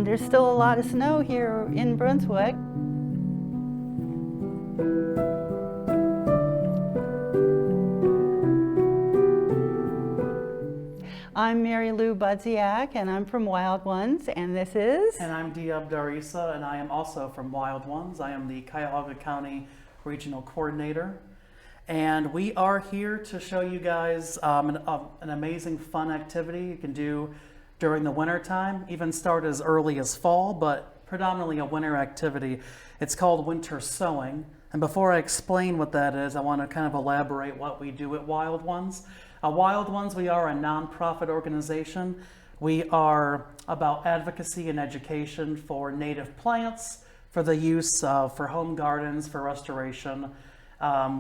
There's still a lot of snow here in Brunswick. I'm Mary Lou Budziak, and I'm from Wild Ones, and this is... And I'm Diab Dar-Issa, and I am also from Wild Ones. I am the Cuyahoga County Regional Coordinator. And we are here to show you guys an amazing fun activity you can do during the winter time, even start as early as fall, but predominantly a winter activity. It's called winter sowing. And before I explain what that is, I want to kind of elaborate what we do at Wild Ones. Wild Ones, we are a nonprofit organization. We are about advocacy and education for native plants, for the use for home gardens, for restoration.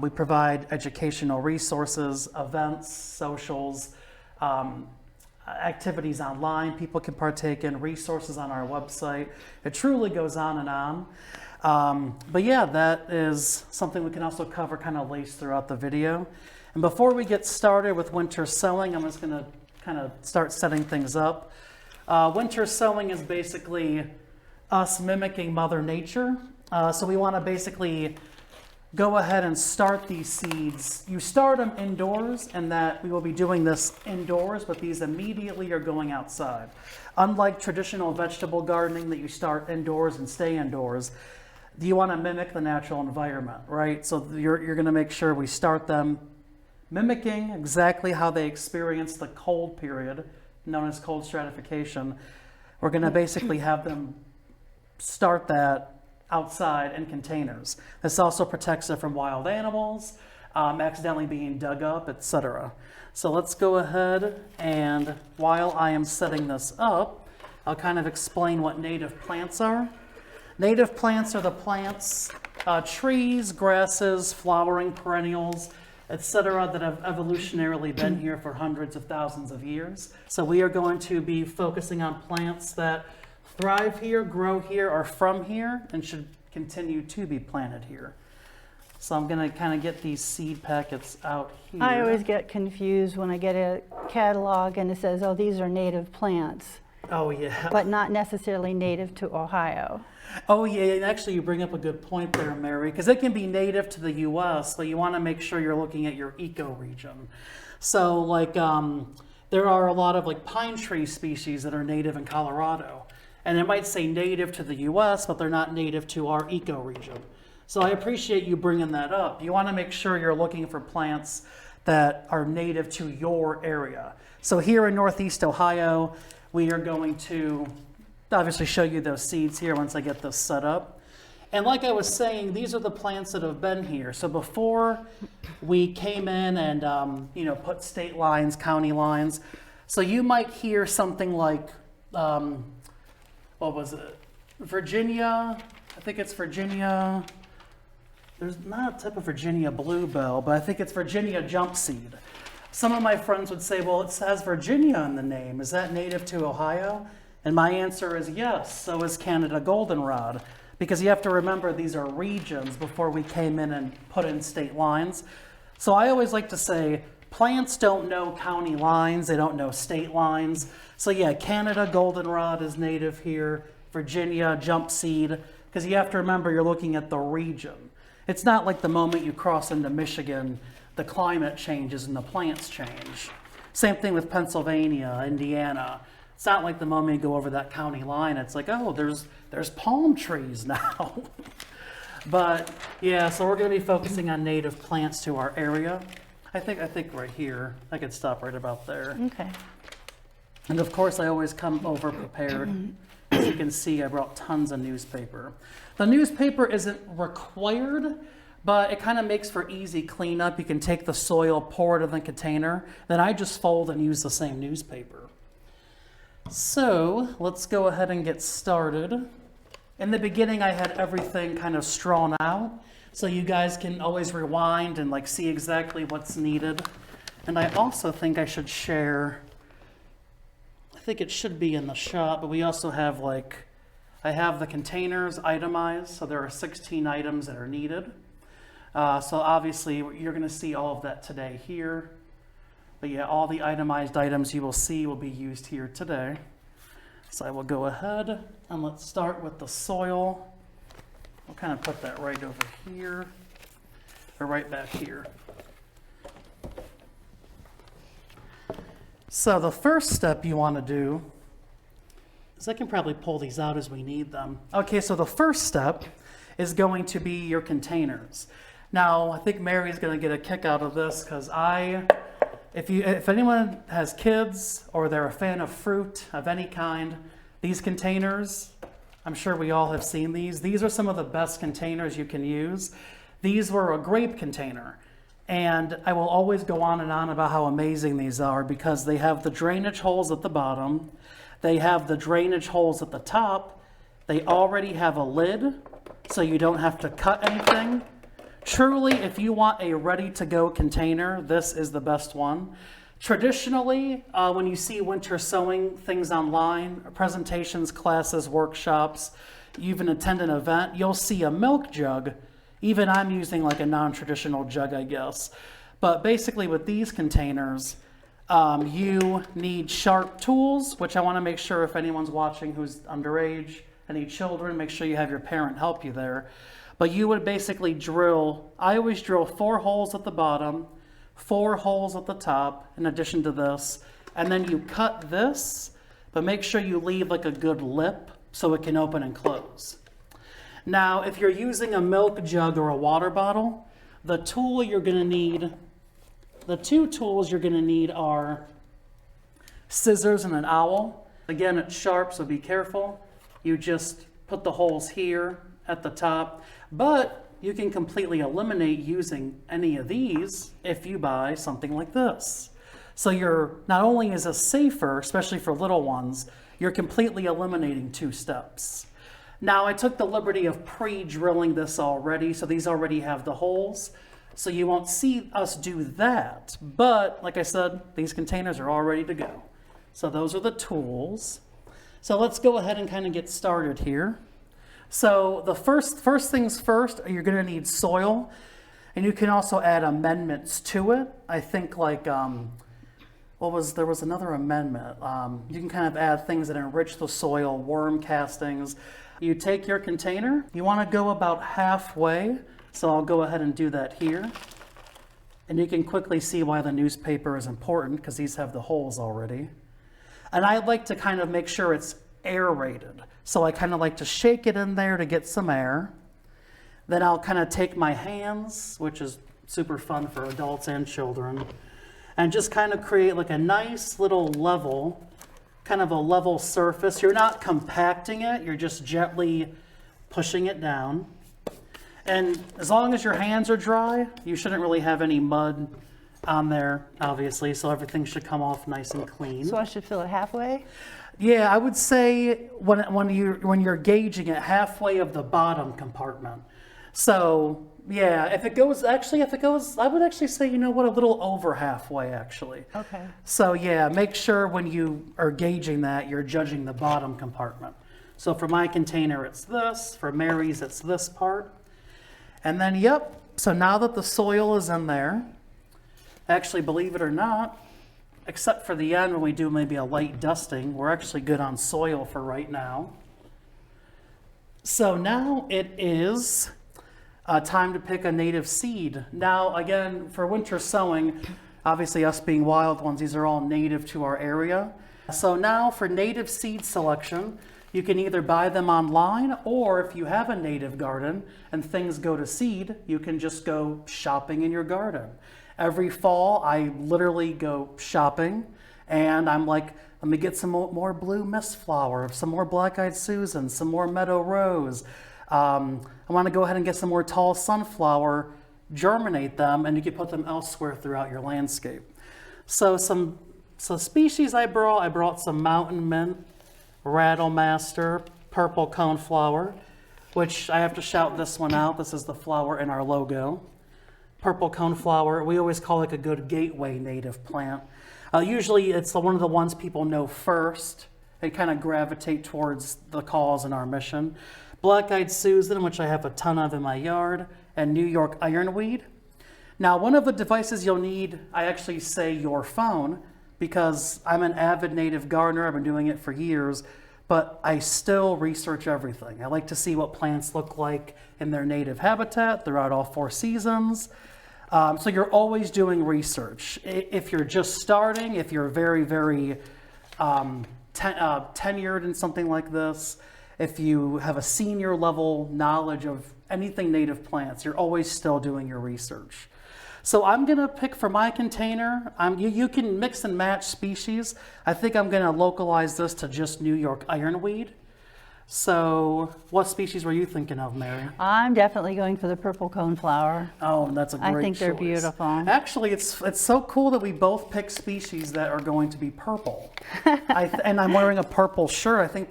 We provide educational resources, events, socials, activities online people can partake in, resources on our website. It truly goes on and on. But yeah, that is something we can also cover kind of laced throughout the video. And before we get started with winter sowing, I'm just going to kind of start setting things up. Winter sowing is basically us mimicking Mother Nature. So we want to basically go ahead and start these seeds. You start them indoors, and that we will be doing this indoors, but these immediately are going outside. Unlike traditional vegetable gardening that you start indoors and stay indoors, you want to mimic the natural environment, right? So you're going to make sure we start them mimicking exactly how they experience the cold period, known as cold stratification. We're going to basically have them start that outside in containers. This also protects it from wild animals, accidentally being dug up, etc. So let's go ahead, and while I am setting this up, I'll kind of explain what native plants are. Native plants are the plants, trees, grasses, flowering perennials, etc., that have evolutionarily been here for hundreds of thousands of years. So we are going to be focusing on plants that thrive here, grow here, are from here, and should continue to be planted here. So I'm going to kind of get these seed packets out here. I always get confused when I get a catalog and it says, oh, these are native plants. Oh, yeah. But not necessarily native to Ohio. Oh, yeah, and actually you bring up a good point there, Mary, because it can be native to the U.S., but you want to make sure you're looking at your ecoregion. So, like, there are a lot of, like, pine tree species that are native in Colorado, and it might say native to the U.S., but they're not native to our ecoregion. So I appreciate you bringing that up. You want to make sure you're looking for plants that are native to your area. So here in Northeast Ohio, we are going to obviously show you those seeds here once I get this set up. And like I was saying, these are the plants that have been here. So before we came in and put state lines, county lines, so you might hear something like, what was it? Virginia, I think it's Virginia. There's not a type of Virginia bluebell, but I think it's Virginia jump seed. Some of my friends would say, well, it says Virginia in the name. Is that native to Ohio? And my answer is yes, so is Canada goldenrod. Because you have to remember these are regions before we came in and put in state lines. So I always like to say, plants don't know county lines, they don't know state lines. So yeah, Canada goldenrod is native here, Virginia jump seed, because you have to remember you're looking at the region. It's not like the moment you cross into Michigan, the climate changes and the plants change. Same thing with Pennsylvania, Indiana. It's not like the moment you go over that county line, it's like, oh, there's palm trees now. But yeah, so we're going to be focusing on native plants to our area. I think right here, I could stop right about there. Okay. And of course, I always come over prepared. As you can see, I brought tons of newspaper. The newspaper isn't required, but it kind of makes for easy cleanup. You can take the soil, pour it in the container, then I just fold and use the same newspaper. So let's go ahead and get started. In the beginning, I had everything kind of strewn out, so you guys can always rewind and like see exactly what's needed. And I also think I should share, I think it should be in the shot, but we also have I have the containers itemized, so there are 16 items that are needed. So obviously you're going to see all of that today here. But yeah, all the itemized items you will see will be used here today. So I will go ahead and let's start with the soil. We'll kind of put that right over here, or right back here. So the first step you want to do is, I can probably pull these out as we need them. Okay, so the first step is going to be your containers. Now, I think Mary's going to get a kick out of this because if anyone has kids or they're a fan of fruit of any kind, these containers, I'm sure we all have seen these. These are some of the best containers you can use. These were a grape container. And I will always go on and on about how amazing these are because they have the drainage holes at the bottom. They have the drainage holes at the top. They already have a lid, so you don't have to cut anything. Truly, if you want a ready-to-go container, this is the best one. Traditionally, when you see winter sowing things online, presentations, classes, workshops, you even attend an event, you'll see a milk jug. Even I'm using like a non-traditional jug, I guess. But basically with these containers, you need sharp tools, which I want to make sure if anyone's watching who's underage, any children, make sure you have your parent help you there. But you would basically I always drill 4 holes at the bottom, 4 holes at the top, in addition to this. And then you cut this, but make sure you leave like a good lip so it can open and close. Now, if you're using a milk jug or a water bottle, the two tools you're going to need are scissors and an awl. Again, it's sharp, so be careful. You just put the holes here at the top, but you can completely eliminate using any of these if you buy something like this. So not only is it safer, especially for little ones, you're completely eliminating 2 steps. Now, I took the liberty of pre-drilling this already, so these already have the holes, so you won't see us do that. But, like I said, these containers are all ready to go. So those are the tools. So let's go ahead and kind of get started here. So the first things first, you're going to need soil, and you can also add amendments to it. I think like, there was another amendment. You can kind of add things that enrich the soil, worm castings. You take your container, you want to go about halfway, so I'll go ahead and do that here. And you can quickly see why the newspaper is important, because these have the holes already. And I like to kind of make sure it's aerated. So I kind of like to shake it in there to get some air. Then I'll kind of take my hands, which is super fun for adults and children, and just kind of create like a nice little level, kind of a level surface. You're not compacting it, you're just gently pushing it down. And as long as your hands are dry, you shouldn't really have any mud on there, obviously, so everything should come off nice and clean. So I should fill it halfway? Yeah, I would say when you're gauging it, halfway of the bottom compartment. So yeah, if it goes, I would actually say, you know what, a little over halfway actually. Okay. So yeah, make sure when you are gauging that, you're judging the bottom compartment. So for my container, it's this. For Mary's, it's this part. And then, yep, so now that the soil is in there, actually, believe it or not, except for the end when we do maybe a light dusting, we're actually good on soil for right now. So now it is time to pick a native seed. Now, again, for winter sowing, obviously us being wild ones, these are all native to our area. So now for native seed selection, you can either buy them online, or if you have a native garden and things go to seed, you can just go shopping in your garden. Every fall, I literally go shopping, and I'm like, let me get some more blue mist flower, some more black-eyed Susan, some more meadow rose. I want to go ahead and get some more tall sunflower, germinate them, and you can put them elsewhere throughout your landscape. So species I brought some mountain mint, Rattlemaster, purple coneflower, which I have to shout this one out. This is the flower in our logo. Purple coneflower, we always call it a good gateway native plant. Usually it's one of the ones people know first and kind of gravitate towards the cause and our mission. Black-eyed Susan, which I have a ton of in my yard, and New York ironweed. Now, one of the devices you'll need, I actually say your phone, because I'm an avid native gardener. I've been doing it for years. but I still research everything. I like to see what plants look like in their native habitat throughout all 4 seasons. So you're always doing research. If you're just starting, if you're very, very tenured in something like this, if you have a senior level knowledge of anything native plants, you're always still doing your research. So I'm gonna pick for my container, you can mix and match species. I think I'm gonna localize this to just New York ironweed. So what species were you thinking of, Mary? I'm definitely going for the purple coneflower. Oh, that's a great choice. I think they're beautiful. Actually, it's so cool that we both pick species that are going to be purple. And I'm wearing a purple shirt. I think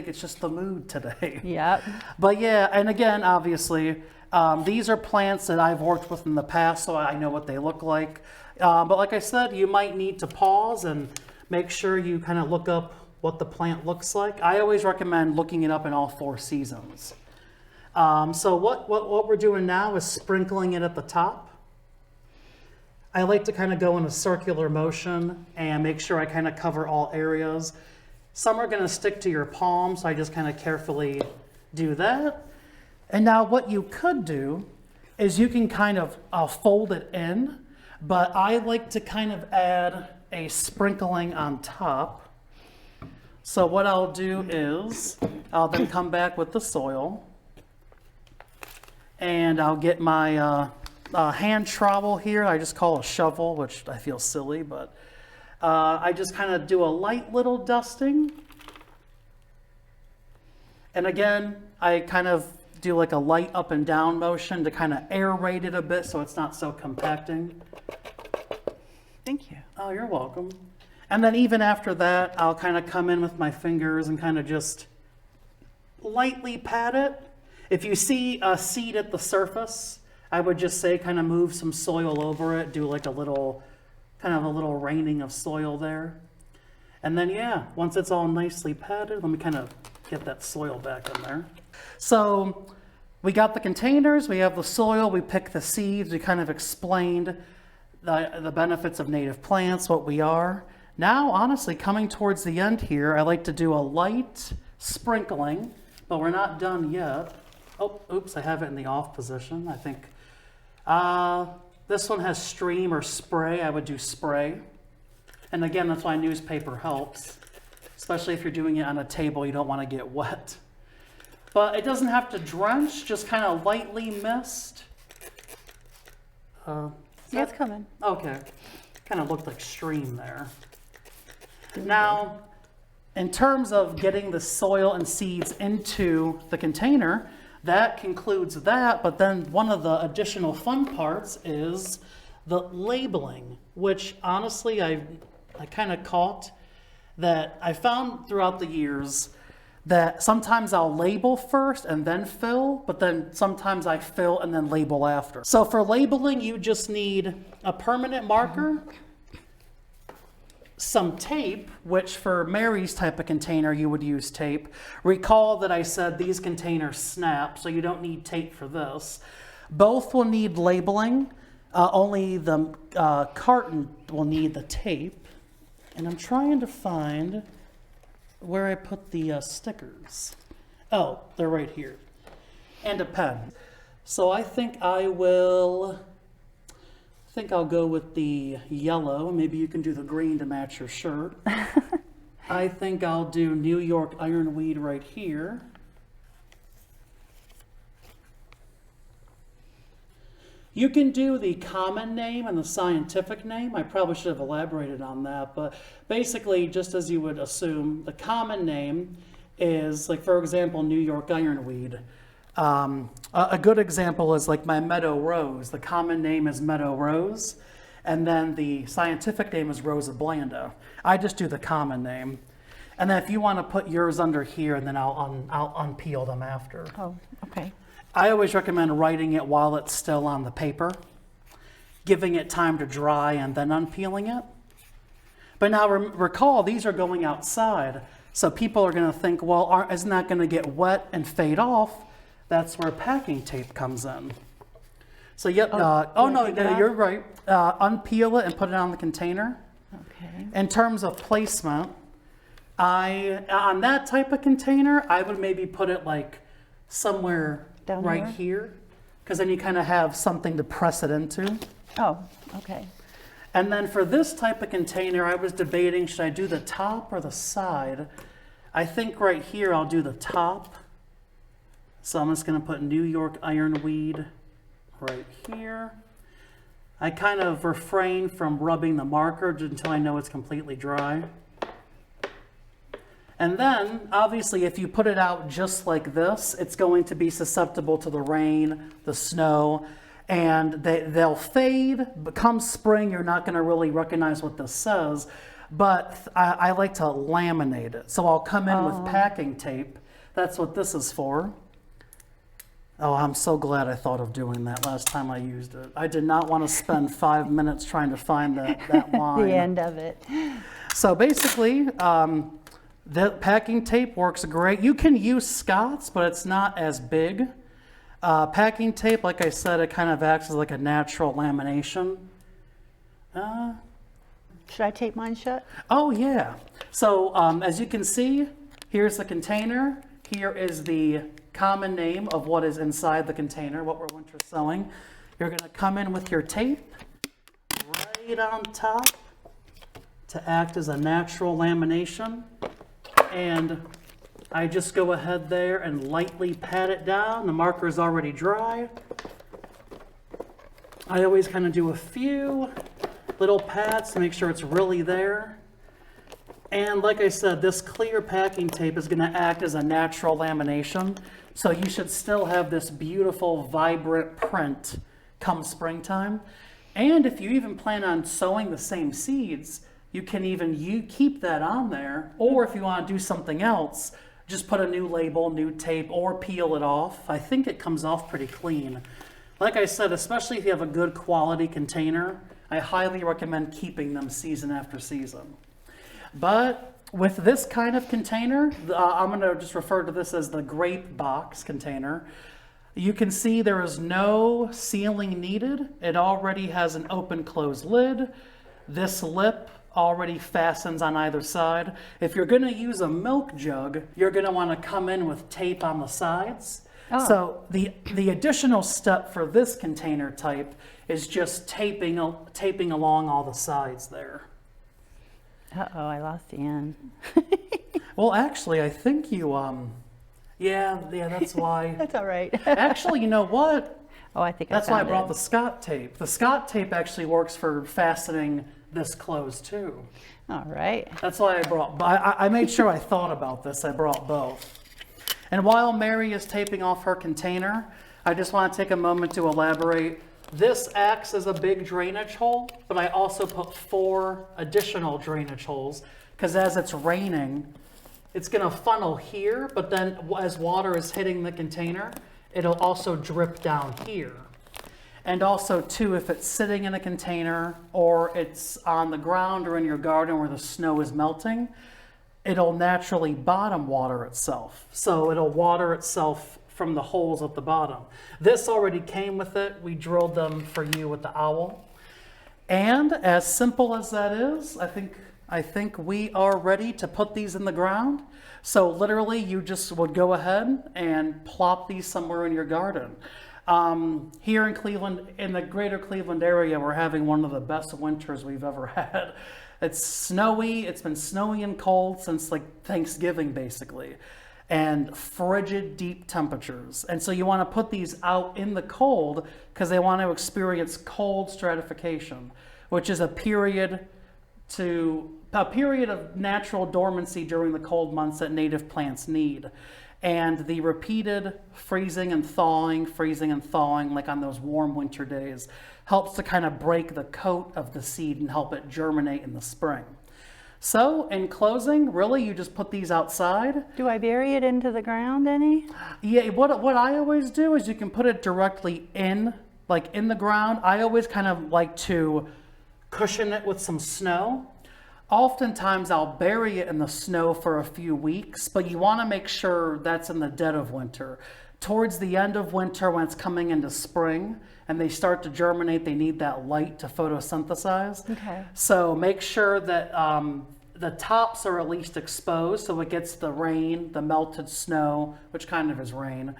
it's just the mood today. Yep. But yeah, and again, obviously, these are plants that I've worked with in the past, so I know what they look like. But like I said, you might need to pause and make sure you kind of look up what the plant looks like. I always recommend looking it up in all 4 seasons. So what we're doing now is sprinkling it at the top. I like to kind of go in a circular motion and make sure I kind of cover all areas. Some are going to stick to your palm, so I just kind of carefully do that. And now what you could do is you can kind of fold it in, but I like to kind of add a sprinkling on top. So what I'll do is I'll then come back with the soil, and I'll get my hand trowel here. I just call a shovel, which I feel silly, but I just kind of do a light little dusting. And again, I kind of do like a light up and down motion to kind of aerate it a bit so it's not so compacting. Thank you. Oh, you're welcome. And then even after that, I'll kind of come in with my fingers and kind of just lightly pat it. If you see a seed at the surface, I would just say kind of move some soil over it, do like a little raining of soil there. And then yeah, once it's all nicely patted, let me kind of get that soil back in there. So we got the containers, we have the soil, we picked the seeds, we kind of explained the benefits of native plants, what we are. Now, honestly, coming towards the end here, I like to do a light sprinkling, but we're not done yet. Oh, oops, I have it in the off position, I think. This one has stream or spray. I would do spray. And again, that's why newspaper helps, especially if you're doing it on a table, you don't want to get wet. But it doesn't have to drench, just kind of lightly mist. Yeah, it's coming. Okay, kind of looked like stream there. Now, in terms of getting the soil and seeds into the container, that concludes that, but then one of the additional fun parts is the labeling, which honestly I kind of caught that I found throughout the years that sometimes I'll label first and then fill, but then sometimes I fill and then label after. So for labeling, you just need a permanent marker, some tape, which for Mary's type of container, you would use tape. Recall that I said these containers snap, so you don't need tape for this. Both will need labeling, only the carton will need the tape. And I'm trying to find where I put the stickers. Oh, they're right here. And a pen. So I think I'll go with the yellow. Maybe you can do the green to match your shirt. I think I'll do New York ironweed right here. You can do the common name and the scientific name. I probably should have elaborated on that, but basically, just as you would assume, the common name is, like, for example, New York ironweed. A good example is like my meadow rose. The common name is meadow rose, and then the scientific name is Rosa blanda. I just do the common name. And then if you want to put yours under here, and then I'll unpeel them after. Oh, okay. I always recommend writing it while it's still on the paper, giving it time to dry and then unpeeling it. But now recall, these are going outside, so people are going to think, well, isn't that going to get wet and fade off? That's where packing tape comes in. So yep, no, you're right. Unpeel it and put it on the container. Okay. In terms of placement, On that type of container, I would maybe put it like somewhere Down right here, because then you kind of have something to press it into. Oh, okay. And then for this type of container, I was debating, should I do the top or the side? I think right here I'll do the top. So I'm just going to put New York ironweed right here. I kind of refrain from rubbing the marker until I know it's completely dry. And then, obviously, if you put it out just like this, it's going to be susceptible to the rain, the snow, and they'll fade. But come spring, you're not going to really recognize what this says. But I like to laminate it. So I'll come in with packing tape. That's what this is for. Oh, I'm so glad I thought of doing that last time I used it. I did not want to spend 5 minutes trying to find that line. The end of it. So basically, the packing tape works great. You can use Scott's, but it's not as big. Packing tape, like I said, it kind of acts as like a natural lamination. Should I tape mine shut? Oh, yeah. So as you can see, here's the container. Here is the common name of what is inside the container, what we're winter sowing. You're going to come in with your tape right on top to act as a natural lamination. And I just go ahead there and lightly pat it down. The marker is already dry. I always kind of do a few little pats to make sure it's really there. And like I said, this clear packing tape is going to act as a natural lamination. So you should still have this beautiful, vibrant print come springtime. And if you even plan on sowing the same seeds, you can even keep that on there. Or if you want to do something else, just put a new label, new tape, or peel it off. I think it comes off pretty clean. Like I said, especially if you have a good quality container, I highly recommend keeping them season after season. But with this kind of container, I'm going to just refer to this as the grape box container. You can see there is no sealing needed. It already has an open-close lid. This lip already fastens on either side. If you're going to use a milk jug, you're going to want to come in with tape on the sides. Oh. So the additional step for this container type is just taping along all the sides there. Uh-oh, I lost the end. Well, actually, I think you, yeah, that's why. That's all right. Actually, you know what? Oh, I think That's why I brought the it. Scott tape. The Scott tape actually works for fastening this closed too. All right. That's why I brought, I made sure I thought about this. I brought both. And while Mary is taping off her container, I just want to take a moment to elaborate. This acts as a big drainage hole, but I also put 4 additional drainage holes because as it's raining, it's going to funnel here, but then as water is hitting the container, it'll also drip down here. And also, too, if it's sitting in a container or it's on the ground or in your garden where the snow is melting, it'll naturally bottom water itself. So it'll water itself from the holes at the bottom. This already came with it. We drilled them for you with the owl. And as simple as that is, I think we are ready to put these in the ground. So literally you just would go ahead and plop these somewhere in your garden. Here in Cleveland, in the greater Cleveland area, we're having one of the best winters we've ever had. It's snowy. It's been snowy and cold since like Thanksgiving, basically. And frigid, deep temperatures. And so you want to put these out in the cold because they want to experience cold stratification, which is a period of natural dormancy during the cold months that native plants need. And the repeated freezing and thawing, like on those warm winter days, helps to kind of break the coat of the seed and help it germinate in the spring. So, in closing, really, you just put these outside. Do I bury it into the ground any? Yeah, what I always do is you can put it directly in, like in the ground. I always kind of like to cushion it with some snow. Oftentimes, I'll bury it in the snow for a few weeks, but you want to make sure that's in the dead of winter. Towards the end of winter, when it's coming into spring, and they start to germinate, they need that light to photosynthesize. Okay. So make sure that the tops are at least exposed, so it gets the rain, the melted snow, which kind of is rain,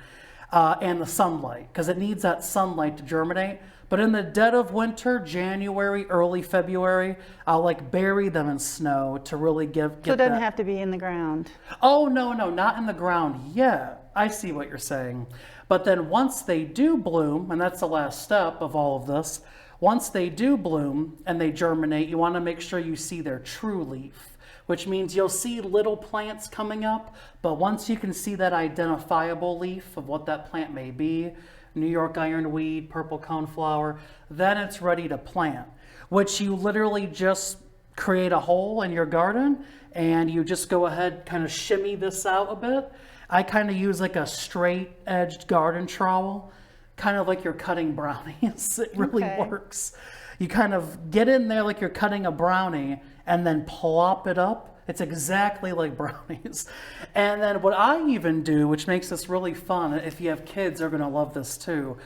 and the sunlight, because it needs that sunlight to germinate. But in the dead of winter, January, early February, I'll like bury them in snow to really get So it doesn't that. have to be in the ground. Oh, no, not in the ground yet. I see what you're saying. But then once they do bloom, and that's the last step of all of this, once they do bloom and they germinate, you want to make sure you see their true leaf, which means you'll see little plants coming up, but once you can see that identifiable leaf of what that plant may be, New York ironweed, purple coneflower, then it's ready to plant, which you literally just create a hole in your garden and you just go ahead, kind of shimmy this out a bit. I kind of use like a straight edged garden trowel, kind of like you're cutting brownies. It really Okay. works. You kind of get in there like you're cutting a brownie and then plop it up. It's exactly like brownies. And then what I even do, which makes this really fun, if you have kids, they're going to love this too.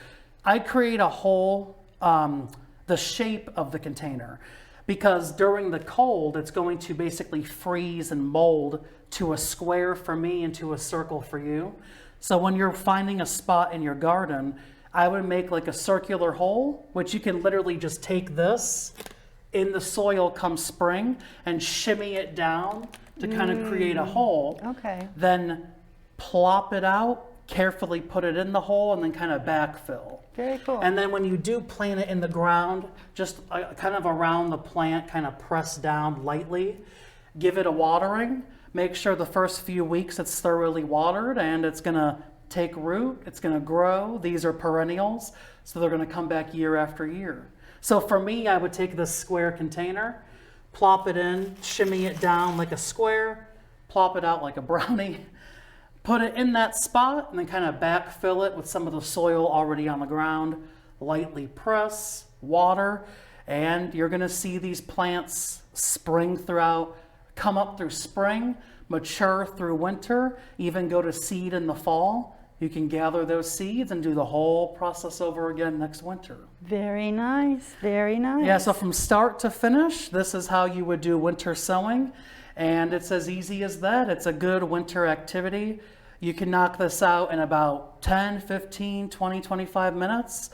I create a hole, the shape of the container, because during the cold, it's going to basically freeze and mold to a square for me and to a circle for you. So when you're finding a spot in your garden, I would make like a circular hole, which you can literally just take this in the soil come spring and shimmy it down to kind of create a hole. Okay. Then plop it out, carefully put it in the hole, and then kind of backfill. Very cool. And then when you do plant it in the ground, just kind of around the plant, kind of press down lightly, give it a watering. Make sure the first few weeks it's thoroughly watered and it's going to take root, it's going to grow. These are perennials, so they're going to come back year after year. So for me, I would take this square container, plop it in, shimmy it down like a square, plop it out like a brownie, put it in that spot, and then kind of backfill it with some of the soil already on the ground, lightly press, water, and you're going to see these plants spring throughout, come up through spring, mature through winter, even go to seed in the fall. You can gather those seeds and do the whole process over again next winter. Very nice. Very nice. Yeah, so from start to finish, this is how you would do winter sowing. And it's as easy as that. It's a good winter activity. You can knock this out in about 10, 15, 20, 25 minutes.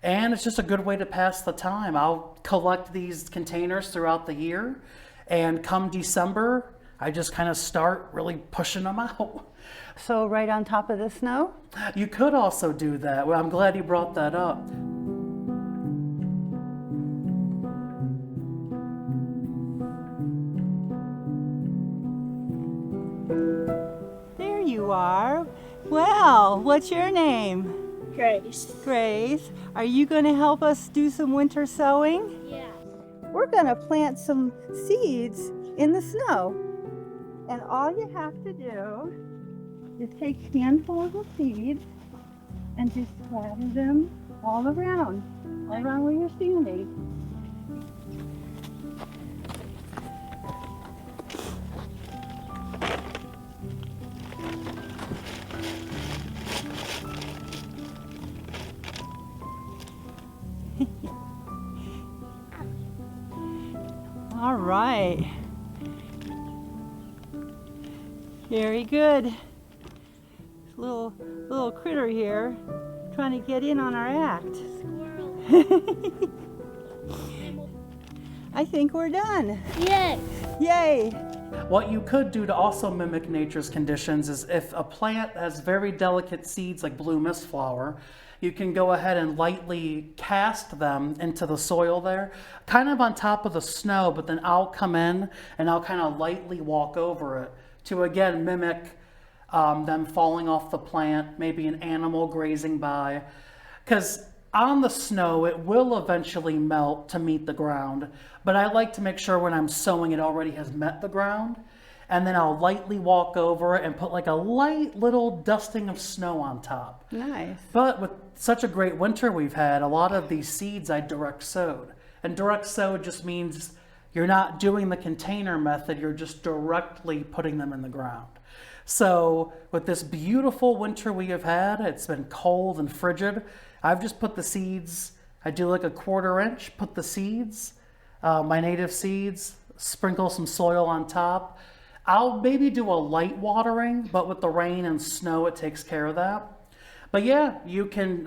And it's just a good way to pass the time. I'll collect these containers throughout the year. And come December, I just kind of start really pushing them out. So right on top of the snow? You could also do that. Well, I'm glad you brought that up. There you are. Well, what's your name? Grace. Grace. Are you going to help us do some winter sowing? Yeah. We're going to plant some seeds in the snow. And all you have to do is take handfuls of seeds and just scatter them all around where you're standing. All right. Very good. Little critter here trying to get in on our act. Squirrel. I think we're done. Yay. Yay. What you could do to also mimic nature's conditions is if a plant has very delicate seeds like blue mistflower, you can go ahead and lightly cast them into the soil there, kind of on top of the snow, but then I'll come in and I'll kind of lightly walk over it to again mimic them falling off the plant, maybe an animal grazing by. Because on the snow, it will eventually melt to meet the ground, but I like to make sure when I'm sowing it already has met the ground. And then I'll lightly walk over it and put like a light little dusting of snow on top. Nice. But with such a great winter we've had, a lot of these seeds I direct sowed. And direct sowed just means you're not doing the container method, you're just directly putting them in the ground. So with this beautiful winter we have had, it's been cold and frigid, I've just put the seeds, I do like a 1/4 inch, put the seeds, my native seeds, sprinkle some soil on top. I'll maybe do a light watering, but with the rain and snow, it takes care of that. But yeah, you can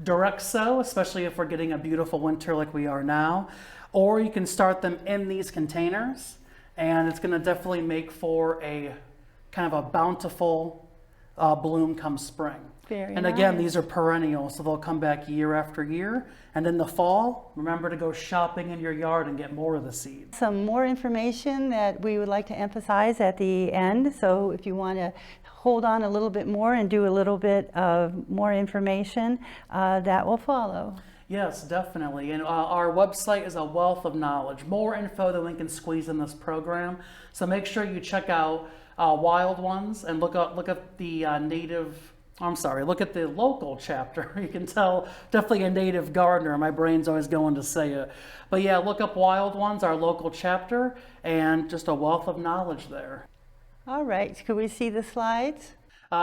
direct sow, especially if we're getting a beautiful winter like we are now, or you can start them in these containers, and it's gonna definitely make for a kind of a bountiful bloom come spring. Very And again, nice. these are perennial, so they'll come back year after year. And in the fall, remember to go shopping in your yard and get more of the seeds. Some more information that we would like to emphasize at the end. So if you want to hold on a little bit more and do a little bit of more information, that will follow. Yes, definitely. And our website is a wealth of knowledge, more info than we can squeeze in this program. So make sure you check out Wild Ones and look at the look at the local chapter. You can tell, definitely a native gardener. My brain's always going to say it. But yeah, look up Wild Ones, our local chapter, and just a wealth of knowledge there. All right, could we see the slides?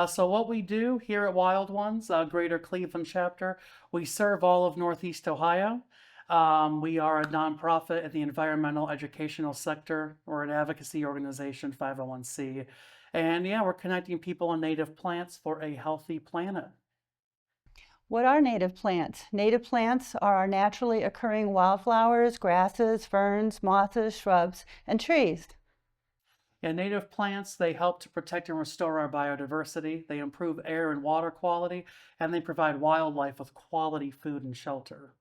So what we do here at Wild Ones, Greater Cleveland chapter, we serve all of Northeast Ohio. We are a nonprofit in the environmental educational sector. We're an advocacy organization, 501c. And yeah, we're connecting people and native plants for a healthy planet. What are native plants? Native plants are our naturally occurring wildflowers, grasses, ferns, mosses, shrubs, and trees. Yeah, native plants, they help to protect and restore our biodiversity. They improve air and water quality, and they provide wildlife with quality food and shelter.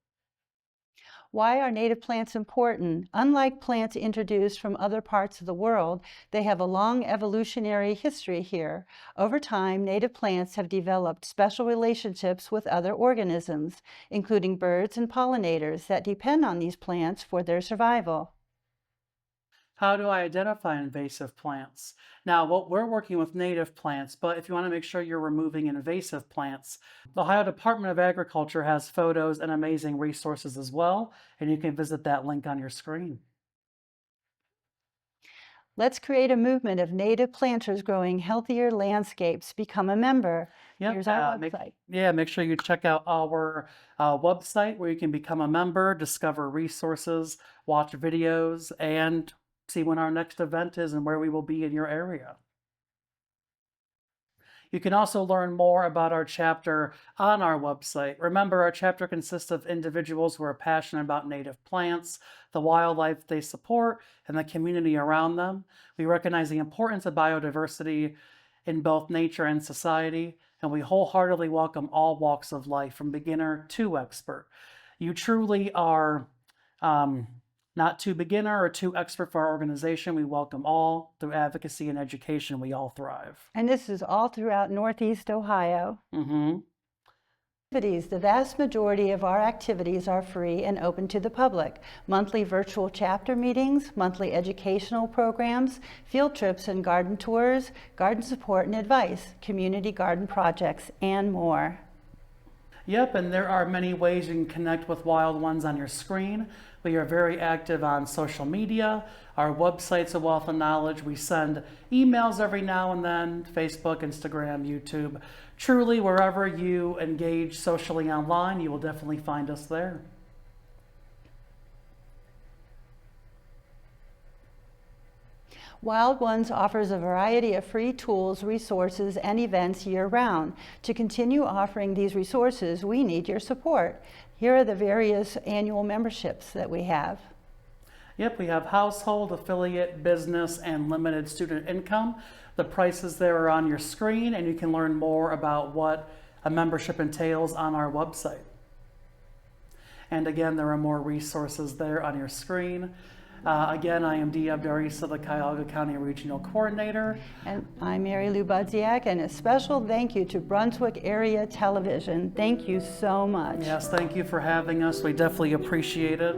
Why are native plants important? Unlike plants introduced from other parts of the world, they have a long evolutionary history here. Over time, native plants have developed special relationships with other organisms, including birds and pollinators that depend on these plants for their survival. How do I identify invasive plants? Now, we're working with native plants, but if you want to make sure you're removing invasive plants, the Ohio Department of Agriculture has photos and amazing resources as well, and you can visit that link on your screen. Let's create a movement of native planters growing healthier landscapes. Become a member. Yep, Here's our website. make sure you check out our website where you can become a member, discover resources, watch videos, and see when our next event is and where we will be in your area. You can also learn more about our chapter on our website. Remember, our chapter consists of individuals who are passionate about native plants, the wildlife they support, and the community around them. We recognize the importance of biodiversity in both nature and society, and we wholeheartedly welcome all walks of life, from beginner to expert. You truly are not too beginner or too expert for our organization. We welcome all. Through advocacy and education, we all thrive. And this is all throughout Northeast Ohio. The vast majority of our activities are free and open to the public. Monthly virtual chapter meetings, monthly educational programs, field trips and garden tours, garden support and advice, community garden projects, and more. Yep, and there are many ways you can connect with Wild Ones on your screen. We are very active on social media. Our website's a wealth of knowledge. We send emails every now and then, Facebook, Instagram, YouTube. Truly, wherever you engage socially online, you will definitely find us there. Wild Ones offers a variety of free tools, resources, and events year-round. To continue offering these resources, we need your support. Here are the various annual memberships that we have. Yep, we have household, affiliate, business, and limited student income. The prices there are on your screen, and you can learn more about what a membership entails on our website. And again, there are more resources there on your screen. Again, I am Diab, Dar-Issa, the Cuyahoga County Regional Coordinator. And I'm Mary Lou Budziak, and a special thank you to Brunswick Area Television. Thank you so much. Yes, thank you for having us. We definitely appreciate it.